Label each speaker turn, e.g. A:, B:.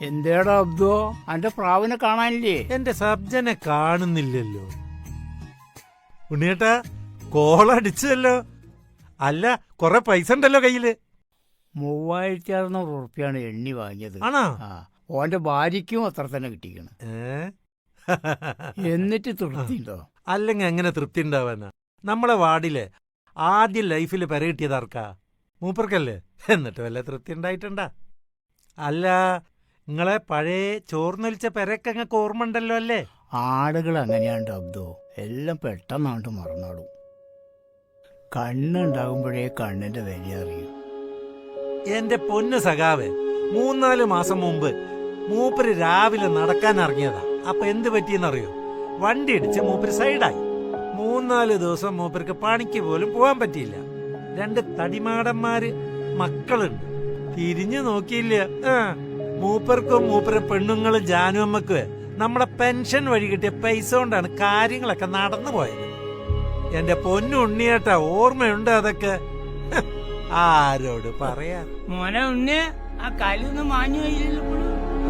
A: എന്തേടാ Abdo, അന്റെ പ്രാവിനെ കാണാനില്ലേ?
B: എന്റെ സബ്ജനെ കാണുന്നില്ലല്ലോ. ഉണ്ണിയേട്ടാ, കോളടിച്ചല്ലോ. അല്ല, കൊറേ പൈസ ഉണ്ടല്ലോ കയ്യില്.
A: 3600 ഉറുപ്പ്യാണ് എണ്ണി വാങ്ങിയത്.
B: ആണോ?
A: ഓന്റെ ഭാര്യയ്ക്കും അത്ര തന്നെ കിട്ടിക്കണം. എന്നിട്ട് തൃപ്തിണ്ടോ?
B: അല്ലെങ്കിൽ എങ്ങനെ തൃപ്തി ഉണ്ടാവാനാ? നമ്മളെ വാർഡിലെ ആദ്യം ലൈഫിൽ പെര കിട്ടിയത് ആർക്കാ? മൂപ്പർക്കല്ലേ. എന്നിട്ട് വല്ല തൃപ്തി ഉണ്ടായിട്ടുണ്ടാ? അല്ല, നിങ്ങളെ പഴയ ചോർന്നൊലിച്ച പെരയൊക്കെ അങ്ങക്ക് ഓർമ്മ ഉണ്ടല്ലോ അല്ലേ?
A: ആടുകൾ അങ്ങനെയാണ്ട് അബ്ദോ, എല്ലാം പെട്ടെന്നാണ്ട് മറന്നാടും. കണ്ണുണ്ടാകുമ്പോഴേ കണ്ണിന്റെ വില അറിയും.
B: എന്റെ പൊന്നു സഖാവേ, 3-4 മാസം മുമ്പ് മൂപ്പര് രാവിലെ നടക്കാൻ ഇറങ്ങിയതാ. അപ്പൊ എന്ത് പറ്റിയെന്നറിയോ? വണ്ടി ഇടിച്ച് മൂപ്പര് സൈഡായി. 3-4 ദിവസം മൂപ്പർക്ക് പണിക്ക് പോലും പോവാൻ പറ്റിയില്ല. 2 തടിമാടന്മാര് മക്കളുണ്ട്. തിരിഞ്ഞു നോക്കിയില്ല. മൂപ്പർക്കും മൂപ്പരെ പെണ്ണുങ്ങളും ജാനുവമ്മക്ക് നമ്മുടെ പെൻഷൻ വഴി കിട്ടിയ പൈസ കൊണ്ടാണ് കാര്യങ്ങളൊക്കെ നടന്നു പോയത്. എന്റെ പൊന്നു ഉണ്ണിയേട്ടാ, ഓർമ്മയുണ്ട് അതൊക്കെ? ആരോട് പറയാ?
A: മോനെ ഉണ്ണി, ആ കല്ലൊന്നും മാഞ്ഞു പോയില്ലല്ലോ.